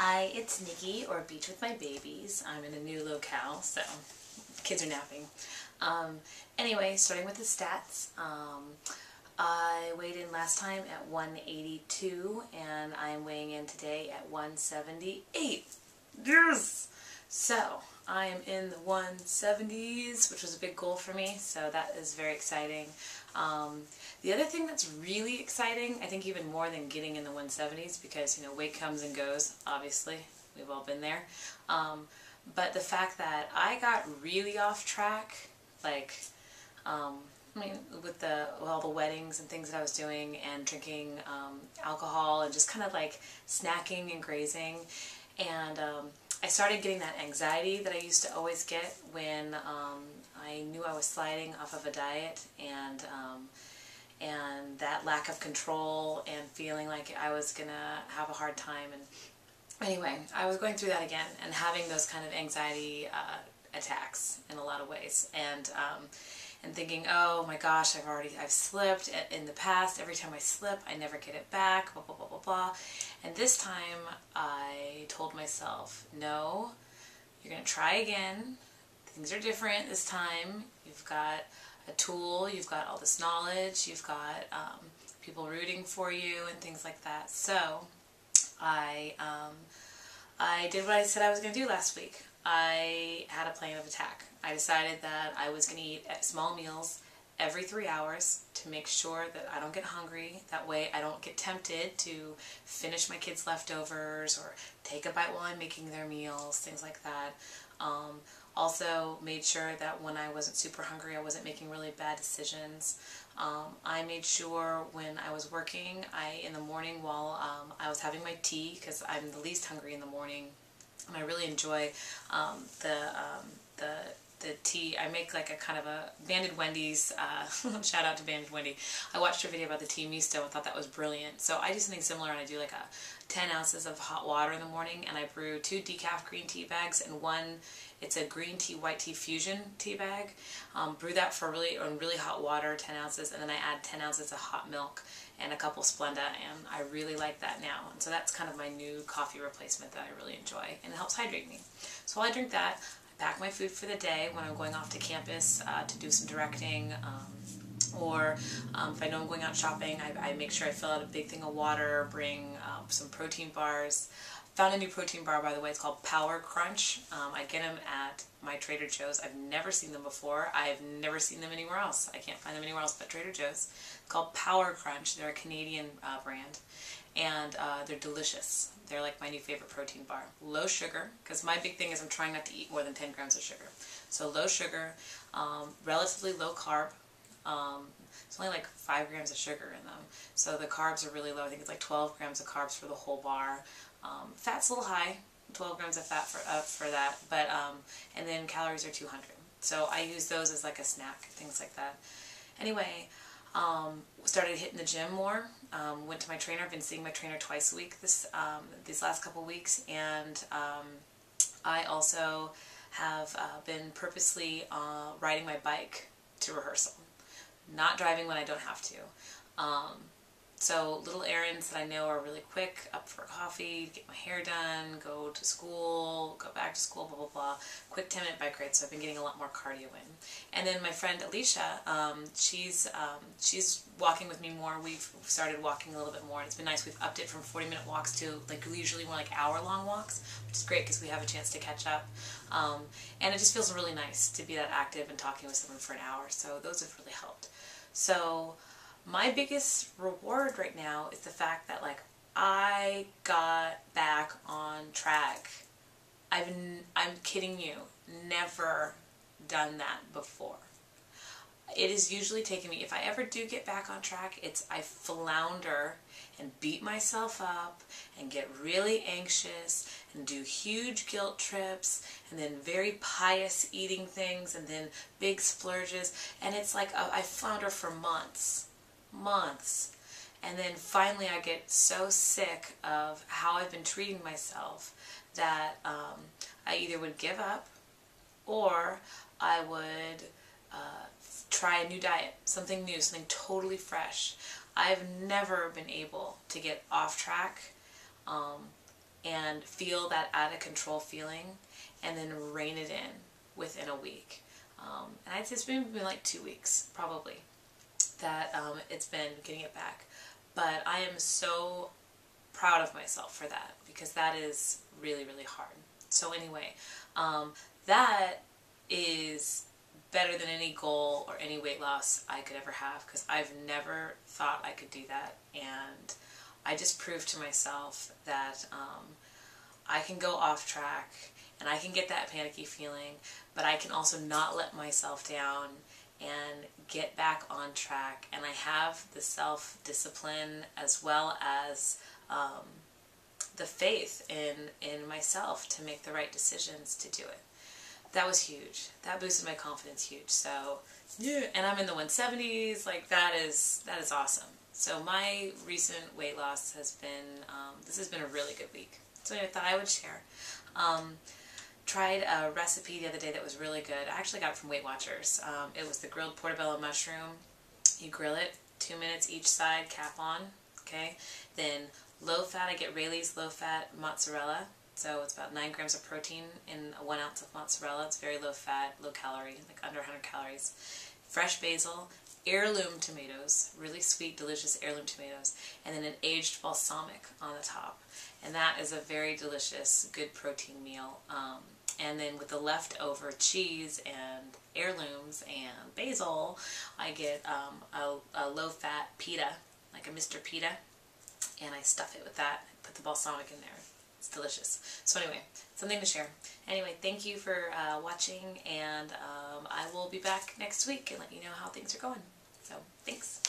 Hi, it's Nikki, or Beach with My Babies. I'm in a new locale, so kids are napping. Anyway, starting with the stats. I weighed in last time at 182, and I'm weighing in today at 178. Yes! So, I am in the 170s, which was a big goal for me, so that is very exciting. The other thing that's really exciting, I think even more than getting in the 170s, because, you know, weight comes and goes, obviously. We've all been there. But the fact that I got really off track, like, I mean, with all the weddings and things that I was doing and drinking alcohol and just kind of like snacking and grazing. And I started getting that anxiety that I used to always get when I knew I was sliding off of a diet, and that lack of control and feeling like I was going to have a hard time. And anyway, I was going through that again and having those kind of anxiety attacks in a lot of ways. And thinking, oh my gosh, I've slipped in the past. Every time I slip, I never get it back, blah, blah, blah, blah, blah. And this time, I told myself, no, you're going to try again. Things are different this time. You've got a tool, you've got all this knowledge, you've got people rooting for you and things like that. So, I did what I said I was going to do last week. I had a plan of attack. I decided that I was going to eat small meals every 3 hours to make sure that I don't get hungry. That way I don't get tempted to finish my kids' leftovers or take a bite while I'm making their meals, things like that. Also made sure that when I wasn't super hungry, I wasn't making really bad decisions. I made sure when I was working, in the morning while I was having my tea, because I'm the least hungry in the morning, and I really enjoy the tea. I make like a kind of a Banded Wendy's, shout out to Banded Wendy. I watched her video about the tea misto and thought that was brilliant. So I do something similar, and I do like 10 ounces of hot water in the morning, and I brew 2 decaf green tea bags and one, it's a green tea white tea fusion tea bag. Brew that for really hot water, 10 ounces, and then I add 10 ounces of hot milk and a couple Splenda, and I really like that now. And so that's kind of my new coffee replacement that I really enjoy, and it helps hydrate me. So while I drink that, I pack my food for the day when I'm going off to campus to do some directing, or if I know I'm going out shopping, I make sure I fill out a big thing of water, bring some protein bars. Found a new protein bar, by the way. It's called Power Crunch. I get them at my Trader Joe's. I've never seen them before. I've never seen them anywhere else. I can't find them anywhere else but Trader Joe's. It's called Power Crunch. They're a Canadian brand, and they're delicious. They're like my new favorite protein bar. Low sugar, because my big thing is I'm trying not to eat more than 10 grams of sugar. So low sugar, relatively low carb. It's only like 5 grams of sugar in them. So the carbs are really low. I think it's like 12 grams of carbs for the whole bar. Fat's a little high, 12 grams of fat for that, but and then calories are 200. So I use those as like a snack, things like that. Anyway, started hitting the gym more. Went to my trainer. I've been seeing my trainer twice a week these last couple weeks, and I also have been purposely riding my bike to rehearsal, not driving when I don't have to. So little errands that I know are really quick, up for coffee, get my hair done, go to school, go back to school, blah, blah, blah. Quick 10-minute bike ride, so I've been getting a lot more cardio in. And then my friend Alicia, she's walking with me more. We've started walking a little bit more, and it's been nice. We've upped it from 40-minute walks to like usually more like hour-long walks, which is great because we have a chance to catch up. And it just feels really nice to be that active and talking with someone for an hour, so those have really helped. So my biggest reward right now is the fact that, like, I got back on track. I'm kidding you, never done that before. It has usually taken me, if I ever do get back on track, I flounder and beat myself up and get really anxious and do huge guilt trips and then very pious eating things and then big splurges, and it's like I flounder for months. And then finally I get so sick of how I've been treating myself that I either would give up or I would try a new diet, something new, something totally fresh. I've never been able to get off track and feel that out of control feeling and then rein it in within a week. And I'd say it's been like 2 weeks probably that it's been getting it back. But I am so proud of myself for that, because that is really, really hard. So anyway, that is better than any goal or any weight loss I could ever have, because I've never thought I could do that. And I just proved to myself that I can go off track and I can get that panicky feeling, but I can also not let myself down and get back on track. And I have the self-discipline as well as the faith in myself to make the right decisions to do it. That was huge. That boosted my confidence huge. So yeah, and I'm in the 170s. Like that is awesome. So my recent weight loss has been this has been a really good week. So I thought I would share. Tried a recipe the other day that was really good. I actually got it from Weight Watchers. It was the grilled portobello mushroom. You grill it 2 minutes each side, cap on. Okay, then low fat. I get Rayleigh's low fat mozzarella. So it's about 9 grams of protein in 1 ounce of mozzarella. It's very low fat, low calorie, like under 100 calories. Fresh basil, heirloom tomatoes, really sweet, delicious heirloom tomatoes, and then an aged balsamic on the top. And that is a very delicious, good protein meal. And then with the leftover cheese and heirlooms and basil, I get a low-fat pita, like a Mr. Pita, and I stuff it with that. I put the balsamic in there. It's delicious. So anyway, something to share. Anyway, thank you for watching, and I will be back next week and let you know how things are going. So, thanks.